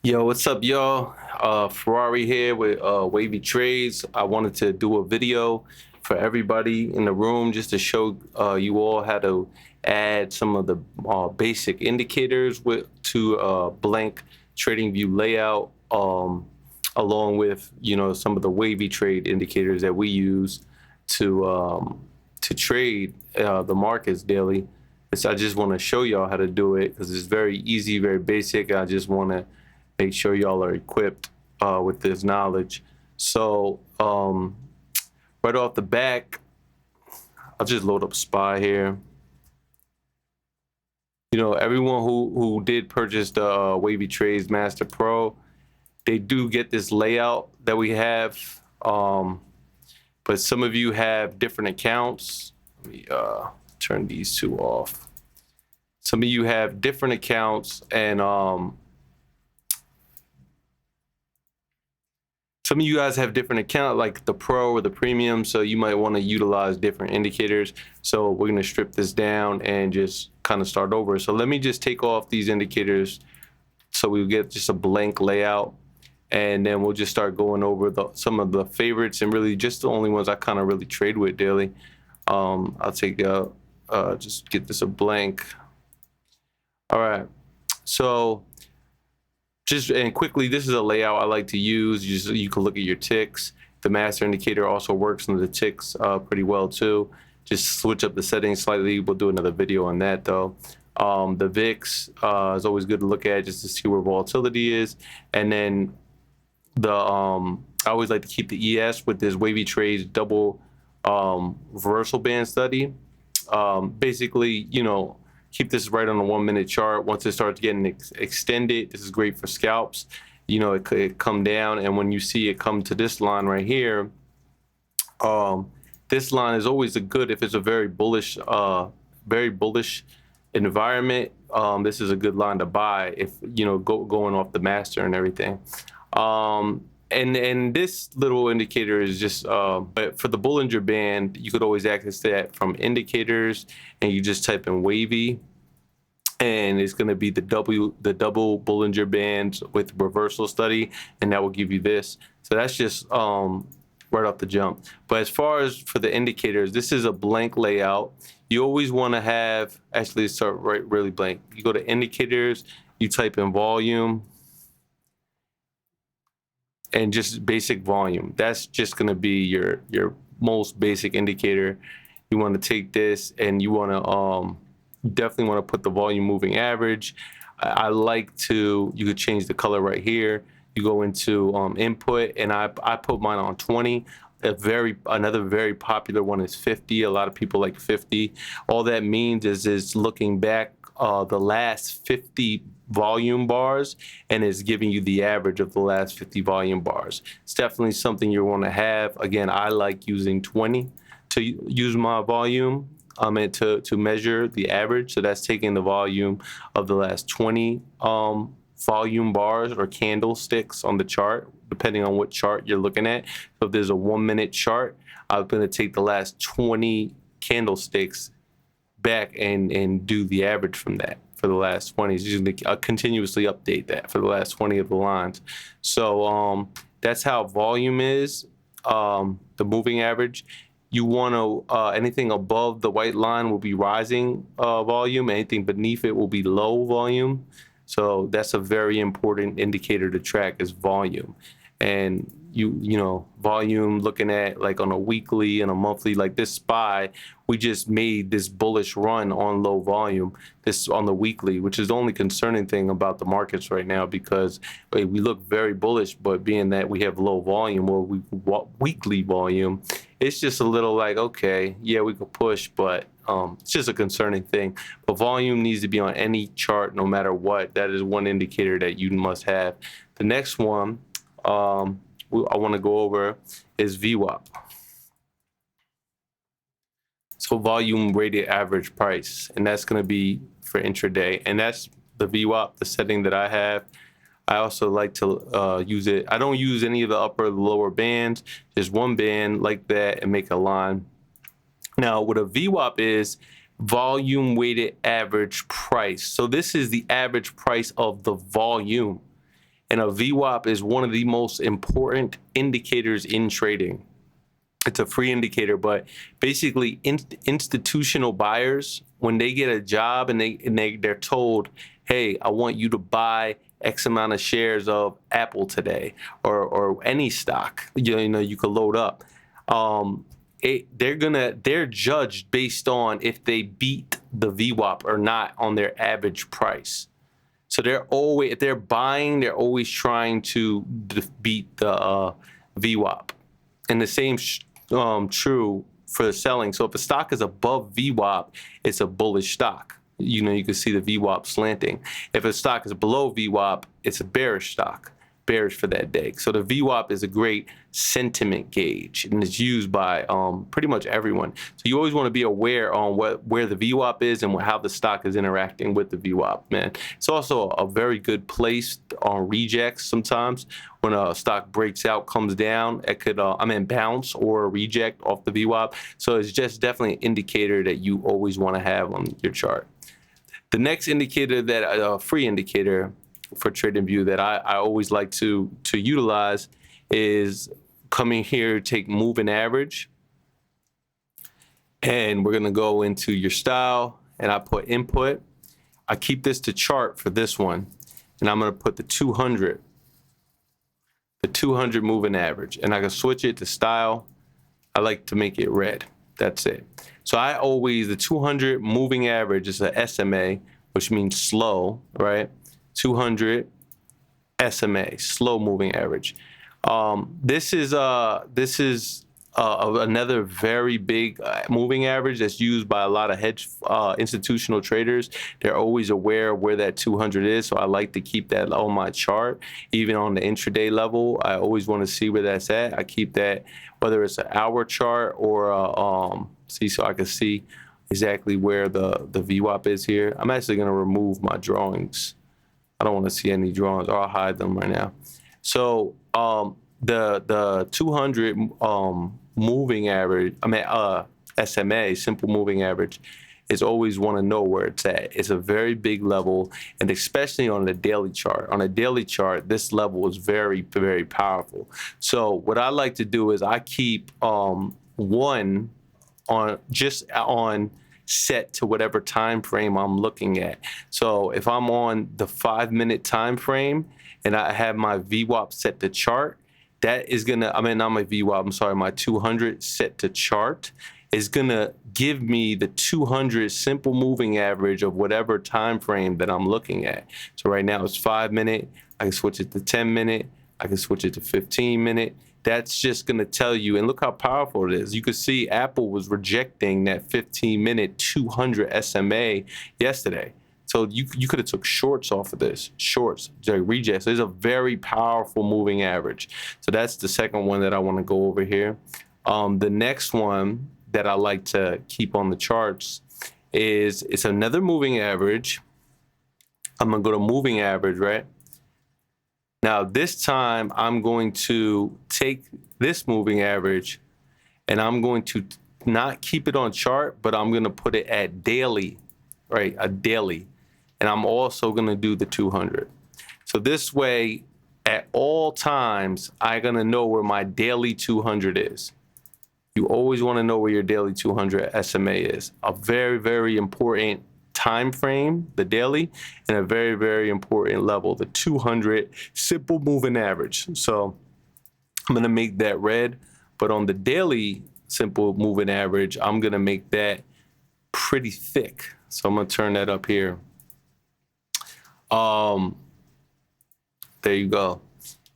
Yo, what's up, y'all? Ferrari here with WavyTrades. I wanted to do a video for everybody in the room just to show you all how to add some of the basic indicators to blank TradingView layout, along with some of the WavyTrade indicators that we use to trade the markets daily. I just want to show y'all how to do it because it's very easy, very basic. I just want to make sure y'all are equipped with this knowledge. So right off the back, I'll just load up SPY here. Everyone who did purchase the WavyTrades MASTR Pro, they do get this layout that we have. But some of you have different accounts. Let me turn these two off. Some of you have different accounts, and some of you guys have different account, like the Pro or the Premium, so you might want to utilize different indicators. So we're going to strip this down and just kind of start over. So let me just take off these indicators so we get just a blank layout, and then we'll just start going over some of the favorites and really just the only ones I kind of really trade with daily. I'll take just get this a blank. All right, so and quickly, this is a layout I like to use. You can look at your ticks. The MASTR indicator also works on the ticks pretty well too. Just switch up the settings slightly. We'll do another video on that though. The VIX is always good to look at just to see where volatility is. And then I always like to keep the ES with this WavyTrades double reversal band study. Basically, keep this right on the 1 minute chart. Once it starts getting extended, this is great for scalps. It could come down, and when you see it come to this line right here, this line is always a good if it's a very bullish environment. This is a good line to buy if going off the MASTR and everything. And this little indicator is just, but for the Bollinger Band, you could always access that from indicators, and you just type in wavy, and it's going to be the double Bollinger Bands with reversal study, and that will give you this. So that's just right off the jump. But as far as for the indicators, this is a blank layout. You always want to have, actually start really blank. You go to indicators, you type in volume, and just basic volume. That's just going to be your most basic indicator. You want to take this, and you want to definitely want to put the volume moving average. I like to, you could change the color right here. You go into input, and I put mine on 20. Another very popular one is 50. A lot of people like 50. All that means is looking back the last 50 volume bars, and it's giving you the average of the last 50 volume bars. It's definitely something you want to have. Again, I like using 20 to use my volume and to measure the average. So that's taking the volume of the last 20 volume bars or candlesticks on the chart, depending on what chart you're looking at. So if there's a 1 minute chart, I'm going to take the last 20 candlesticks back and do the average from that for the last 20. I'll continuously update that for the last 20 of the lines. So that's how volume is, the moving average. You want to, anything above the white line will be rising volume. Anything beneath it will be low volume. So that's a very important indicator to track is volume. And volume, looking at like on a weekly and a monthly, like this SPY, we just made this bullish run on low volume, this on the weekly, which is the only concerning thing about the markets right now, because we look very bullish, but being that we have low volume or weekly volume, it's just a little like, okay, yeah, we could push, but it's just a concerning thing. But volume needs to be on any chart, no matter what. That is one indicator that you must have. The next one I want to go over is VWAP. So volume weighted average price, and that's going to be for intraday, and that's the VWAP, the setting that I have. I also like to use it. I don't use any of the upper or the lower bands, just one band like that and make a line. Now, what a VWAP is, volume weighted average price. So this is the average price of the volume. And a VWAP is one of the most important indicators in trading. It's a free indicator, but basically institutional buyers, when they get a job and they're told, hey, I want you to buy X amount of shares of Apple today, or any stock, you know, you could load up. They're judged based on if they beat the VWAP or not on their average price. So if they're buying, they're always trying to beat the VWAP. And the same true for selling. So if a stock is above VWAP, it's a bullish stock. You know, you can see the VWAP slanting. If a stock is below VWAP, it's a bearish stock, bearish for that day. So the VWAP is a great sentiment gauge, and it's used by pretty much everyone. So you always want to be aware on where the VWAP is and how the stock is interacting with the VWAP, man. It's also a very good place on rejects sometimes. When a stock breaks out, comes down, it could, bounce or reject off the VWAP. So it's just definitely an indicator that you always want to have on your chart. The next indicator that free indicator for TradingView that I always like to utilize is coming here, take moving average, and we're gonna go into your style, and I put input. I keep this to chart for this one, and I'm gonna put the 200 moving average, and I can switch it to style. I like to make it red. That's it. So the 200 moving average is a SMA, which means slow, right? 200 SMA, slow moving average. This is another very big moving average that's used by a lot of institutional traders. They're always aware of where that 200 is, so I like to keep that on my chart. Even on the intraday level, I always want to see where that's at. I keep that, whether it's an hour chart or so I can see exactly where the VWAP is here. I'm actually going to remove my drawings. I don't want to see any drawings, or I'll hide them right now. So the 200 moving average, SMA, simple moving average, is always want to know where it's at. It's a very big level, and especially on the daily chart. On a daily chart, this level is very, very powerful. So what I like to do is I keep one on set to whatever time frame I'm looking at. So if I'm on the 5-minute time frame and I have my VWAP set to chart, that is gonna, not my VWAP, I'm sorry, my 200 set to chart is gonna give me the 200 simple moving average of whatever time frame that I'm looking at. So right now it's 5-minute, I can switch it to 10-minute, I can switch it to 15-minute. That's just going to tell you, and look how powerful it is. You could see Apple was rejecting that 15-minute 200 SMA yesterday. So you could have took shorts off of this, shorts, rejects. So it's a very powerful moving average. So that's the second one that I want to go over here. The next one that I like to keep on the charts it's another moving average. I'm going to go to moving average, right? Now, this time, I'm going to take this moving average, and I'm going to not keep it on chart, but I'm going to put it at daily, right? A daily. And I'm also going to do the 200. So this way, at all times, I'm going to know where my daily 200 is. You always want to know where your daily 200 SMA is. A very, very important time frame, the daily, and a very, very important level, the 200 simple moving average. So I'm going to make that red, but on the daily simple moving average, I'm going to make that pretty thick. So I'm going to turn that up here. There you go.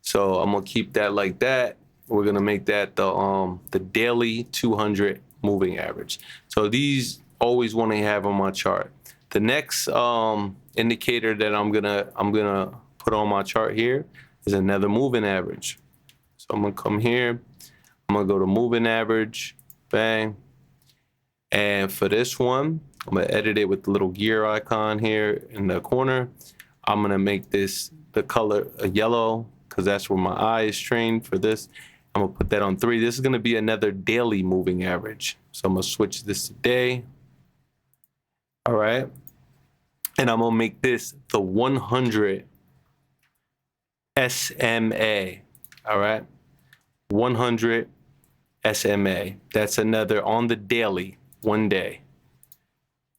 So I'm going to keep that like that. We're going to make that the daily 200 moving average. So these always want to have on my chart. The next indicator that I'm gonna put on my chart here is another moving average. So I'm gonna come here, I'm gonna go to moving average, bang. And for this one, I'm gonna edit it with the little gear icon here in the corner. I'm gonna make this the color a yellow, because that's where my eye is trained for this. I'm gonna put that on 3. This is gonna be another daily moving average. So I'm gonna switch this to day. All right. And I'm gonna make this the 100 SMA. All right, 100 SMA. That's another on the daily, 1 day.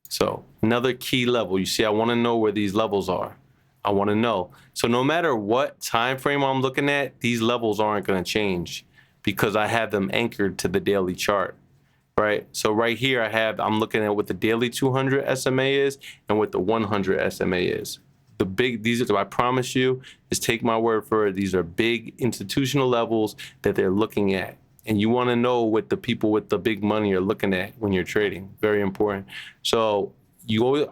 So another key level. You see, I want to know where these levels are. I want to know. So no matter what time frame I'm looking at, these levels aren't going to change because I have them anchored to the daily chart, right? So right here I'm looking at what the daily 200 SMA is and what the 100 SMA is. These are, I promise you, just take my word for it. These are big institutional levels that they're looking at. And you want to know what the people with the big money are looking at when you're trading. Very important. So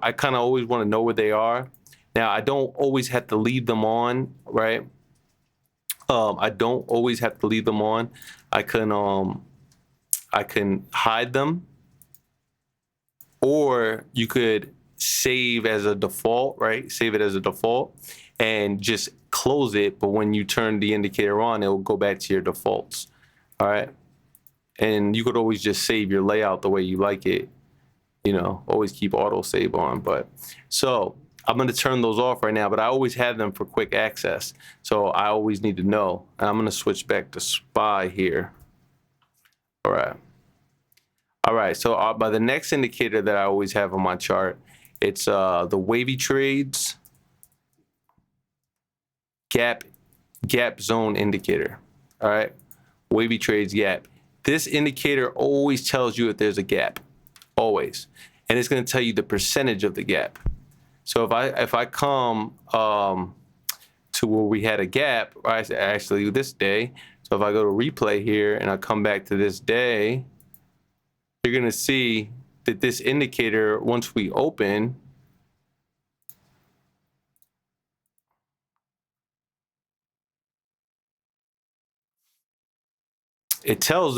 I kind of always want to know where they are. Now, I don't always have to leave them on, right? I don't always have to leave them on. I can hide them, or you could save as a default, right? Save it as a default and just close it. But when you turn the indicator on, it'll go back to your defaults. All right. And you could always just save your layout the way you like it. You know, always keep auto save on. But so I'm going to turn those off right now, but I always have them for quick access. So I always need to know. And I'm going to switch back to SPY here. All right. All right. So by the next indicator that I always have on my chart, it's the WavyTrades gap zone indicator. All right. WavyTrades gap. This indicator always tells you if there's a gap, always, and it's going to tell you the percentage of the gap. So if I come to where we had a gap, right, actually this day. So if I go to replay here and I come back to this day, you're going to see that this indicator, once we open, it tells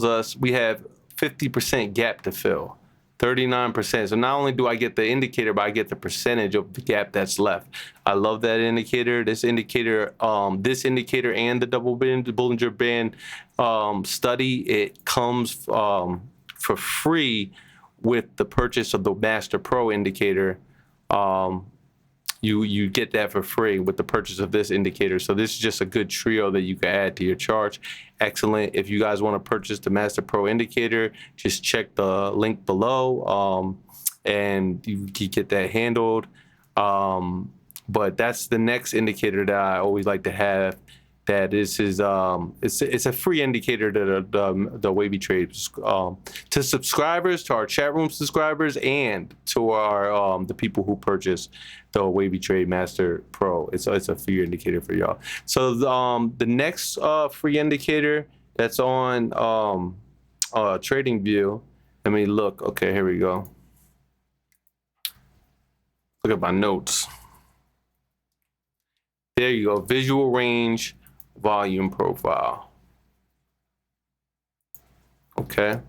us we have 50% gap to fill, 39%. So not only do I get the indicator, but I get the percentage of the gap that's left. I love that indicator. This indicator and the double Bollinger Band study, it comes for free with the purchase of the MASTR Pro indicator. You get that for free with the purchase of this indicator. So this is just a good trio that you can add to your chart. Excellent. If you guys want to purchase the MASTR Pro indicator, just check the link below and you can get that handled. But that's the next indicator that I always like to have. That this is it's a free indicator to the WavyTrades to subscribers, to our chat room subscribers, and to our the people who purchase the WavyTrade MASTR Pro. It's a free indicator for y'all. So the next free indicator that's on TradingView. Let me look. Okay, here we go. Look at my notes. There you go. Visual range. Volume profile. Okay.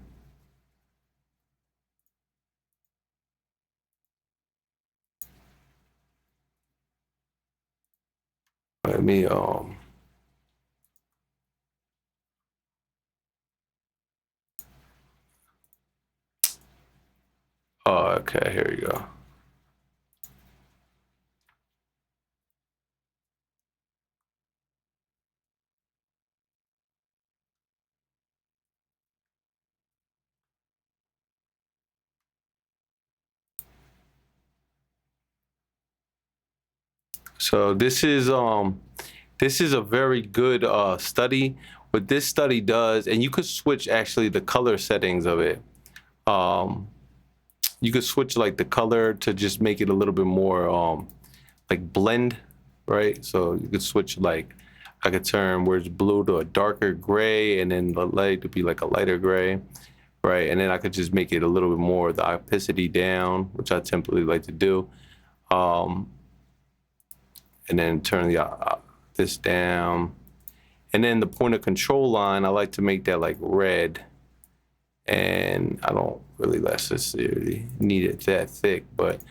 Let me okay, here we go. So this is a very good study. What this study does, and you could switch actually the color settings of it. You could switch like the color to just make it a little bit more like blend, right? So you could switch like, I could turn where it's blue to a darker gray, and then the light to be like a lighter gray, right? And then I could just make it a little bit more the opacity down, which I typically like to do. And then turn this down. And then the point of control line, I like to make that like red. And I don't really necessarily need it that thick, but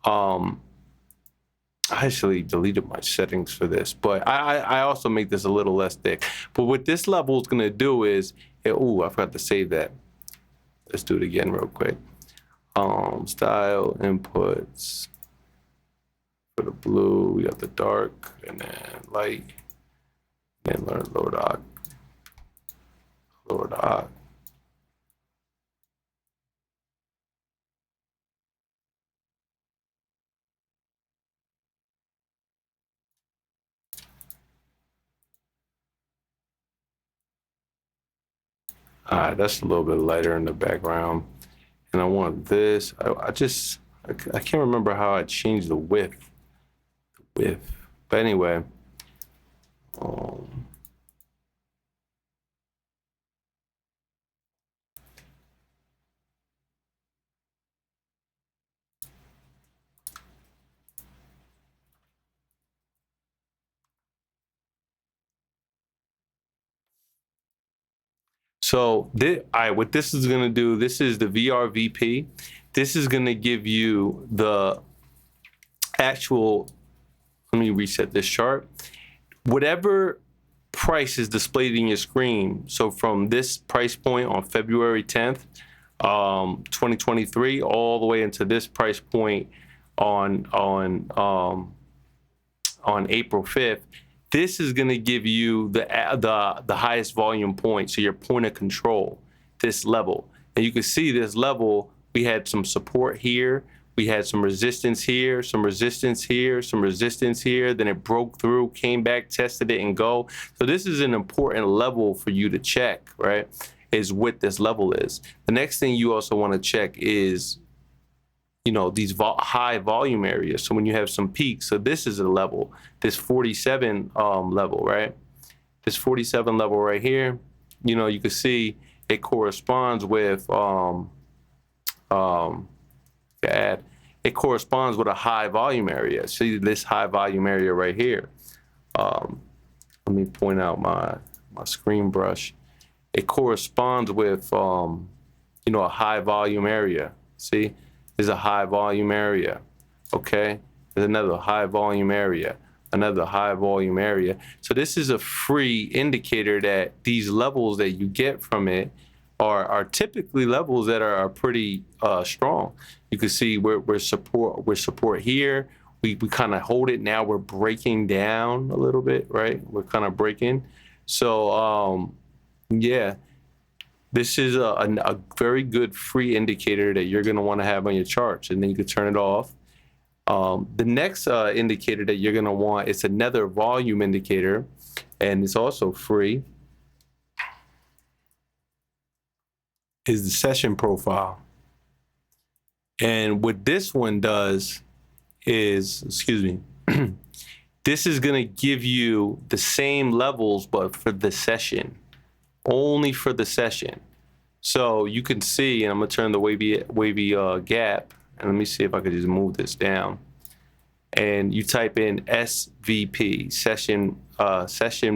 I actually deleted my settings for this, but I also make this a little less thick. But what this level is gonna do is, oh, I forgot to save that. Let's do it again real quick. Style inputs, For the blue, we got the dark, and then light, and then lower dot, lower dot. All right, that's a little bit lighter in the background. And I want this. I can't remember how I changed the width. But anyway. So what this is gonna do, this is the VRVP. This is gonna give you the actual, let me reset this chart. Whatever price is displayed in your screen, so from this price point on February 10th, 2023, all the way into this price point on April 5th, this is going to give you the highest volume point, so your point of control, this level. And you can see this level, we had some support here, we had some resistance here, some resistance here, some resistance here, then it broke through, came back, tested it, and go. So this is an important level for you to check, right, is what this level is. The next thing you also want to check is, you know, these high volume areas. So when you have some peaks, so this is a level, this 47 level, right? This 47 level right here, you know, you can see it corresponds with, it corresponds with a high volume area. See this high volume area right here. Let me point out my screen brush. It corresponds with, you know, a high volume area. See? Is a high volume area, okay? There's another high volume area, another high volume area. So this is a free indicator that these levels that you get from it are typically levels that are pretty strong. You can see we're support here. We kind of hold it now. We're breaking down a little bit, right? We're kind of breaking. So yeah. This is a very good free indicator that you're going to want to have on your charts, and then you can turn it off. The next indicator that you're going to want is another volume indicator, and it's also free, is the session profile. And what this one does is, excuse me, this is going to give you the same levels, but for the session. Only for the session. So you can see, and I'm gonna turn the wavy gap, and let me see if I could just move this down. And you type in SVP, session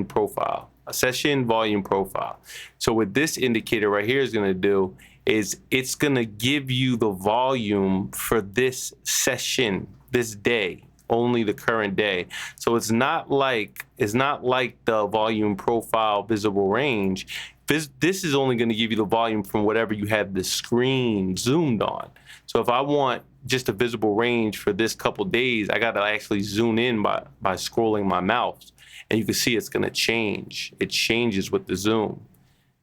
profile, a session volume profile. So what this indicator right here is gonna do is it's gonna give you the volume for this session, this day, only the current day. So it's not like the volume profile visible range. This is only going to give you the volume from whatever you have the screen zoomed on. So if I want just a visible range for this couple days, I got to actually zoom in by scrolling my mouse, and you can see it's going to change. It changes with the zoom.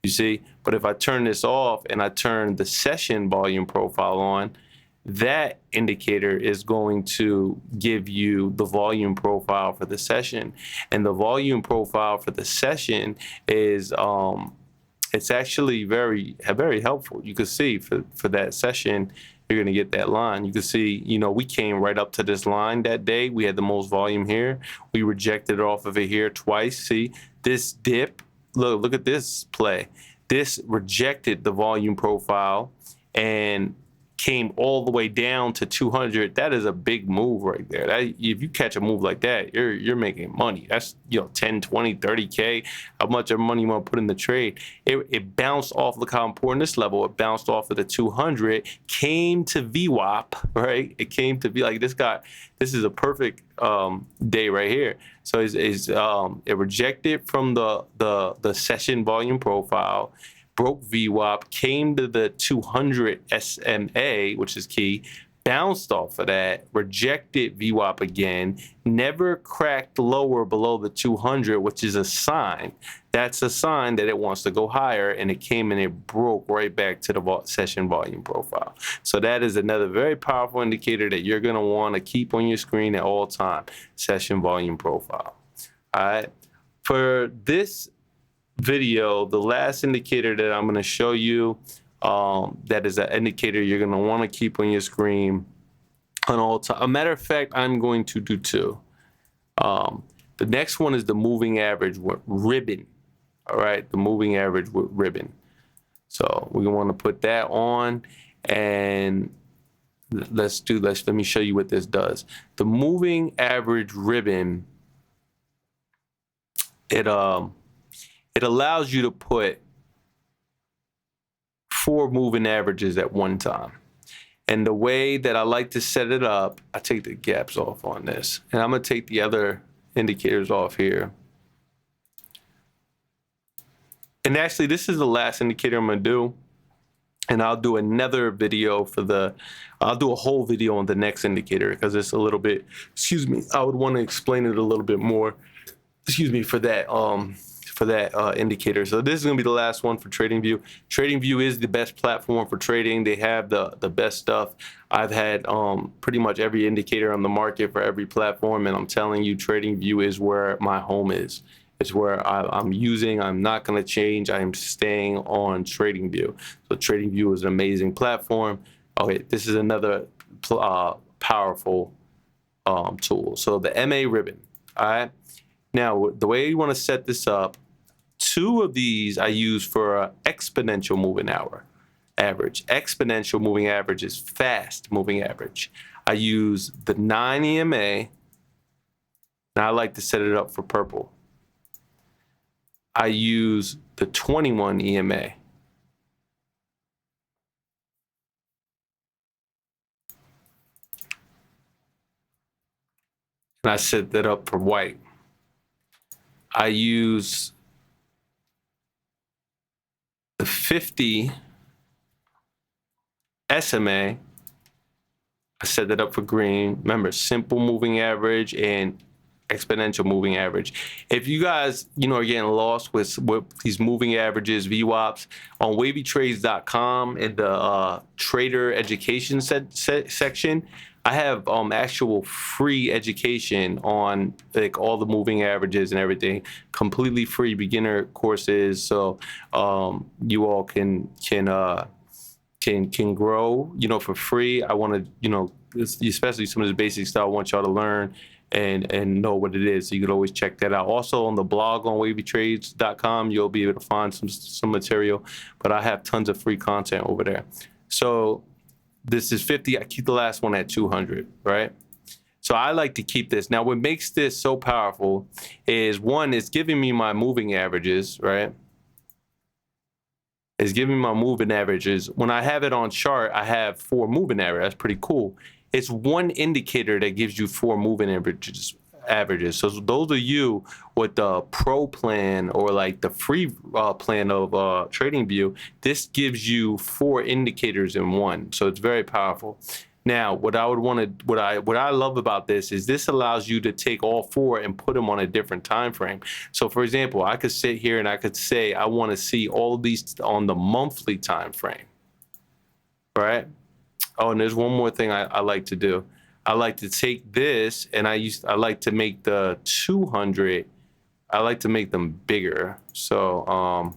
You see, but if I turn this off and I turn the session volume profile on, that indicator is going to give you the volume profile for the session. And the volume profile for the session is, it's actually very helpful. You can see for that session, you're gonna get that line. You can see, you know, we came right up to this line that day. We had the most volume here. We rejected off of it here twice. See, this dip, look at this play. This rejected the volume profile and came all the way down to 200. That is a big move right there. If you catch a move like that, you're making money. That's, you know, 10, 20, 30K, how much of money you want to put in the trade. It bounced off, look how important this level, it bounced off of the 200, came to VWAP, right? It came to be like this is a perfect day right here. So it rejected from the session volume profile, broke VWAP, came to the 200 SMA, which is key, bounced off of that, rejected VWAP again, never cracked lower below the 200, which is a sign. That's a sign that it wants to go higher, and it came and it broke right back to the session volume profile. So that is another very powerful indicator that you're going to want to keep on your screen at all time, session volume profile. All right. For this video, the last indicator that I'm going to show you, that is an indicator you're going to want to keep on your screen on all time. A matter of fact, I'm going to do two. The next one is the moving average ribbon. All right, the moving average ribbon. So we want to put that on, and let me show you what this does. The moving average ribbon, it allows you to put 4 moving averages at one time. And the way that I like to set it up, I take the gaps off on this, and I'm gonna take the other indicators off here. And actually, this is the last indicator I'm gonna do, and I'll do another video I'll do a whole video on the next indicator because it's a little bit, I would want to explain it a little bit more, for that indicator. So this is gonna be the last one for TradingView. TradingView is the best platform for trading. They have the best stuff. I've had pretty much every indicator on the market for every platform, and I'm telling you, TradingView is where my home is. It's where I'm using. I'm not going to change. I am staying on TradingView. So TradingView is an amazing platform. Okay, this is another powerful tool. So the MA ribbon. All right. Now, the way you want to set this up, 2 of these I use for an exponential moving average. Exponential moving average is fast moving average. I use the 9 EMA, and I like to set it up for purple. I use the 21 EMA. And I set that up for white. I use the 50 SMA. I set that up for green. Remember, simple moving average and exponential moving average. If you guys, are getting lost with these moving averages, VWAPs, on WavyTrades.com in the trader education section, I have actual free education on like all the moving averages and everything, completely free beginner courses. So you all can grow, for free. I want to, especially some of the basic stuff I want y'all to learn and know what it is. So you can always check that out. Also on the blog on WavyTrades.com, you'll be able to find some material, but I have tons of free content over there. So this is 50. I keep the last one at 200, right? So I like to keep this. Now, what makes this so powerful is, one, it's giving me my moving averages, right? It's giving me my moving averages. When I have it on chart, I have 4 moving averages. That's pretty cool. It's one indicator that gives you 4 moving averages. So those of you with the pro plan or like the free plan of TradingView, this gives you 4 indicators in one. So it's very powerful. Now, what I love about this is this allows you to take all 4 and put them on a different time frame. So for example, I could sit here and I could say I want to see all of these on the monthly time frame, right? Oh, and there's one more thing I like to do. I like to take this and I like to make the 200. I like to make them bigger. So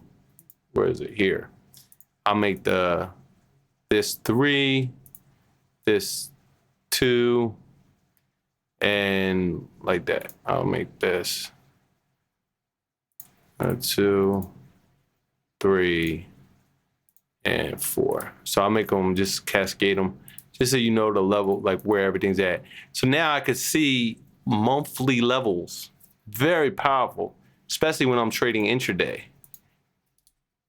where is it here? I'll make this 3, this 2, and like that. I'll make this 2, 3, and 4. So I'll make them, just cascade them, just so you know the level, like where everything's at. So now I could see monthly levels. Very powerful, especially when I'm trading intraday.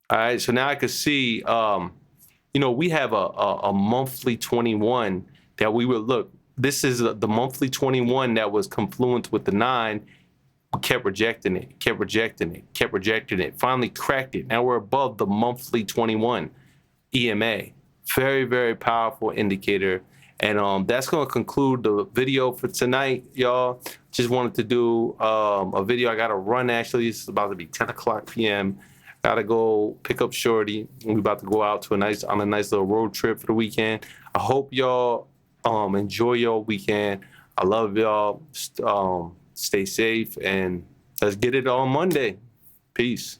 All right, so now I could see, we have a monthly 21 that we would look. This is the monthly 21 that was confluent with the 9. Kept rejecting it, finally cracked it. Now we're above the monthly 21 EMA. Very, very powerful indicator. And that's going to conclude the video for tonight, y'all. Just wanted to do a video. I got to run, actually. It's about to be 10 o'clock p.m. Got to go pick up Shorty. We're about to go out to a nice little road trip for the weekend. I hope y'all enjoy your weekend. I love y'all. Stay safe, and let's get it on Monday. Peace.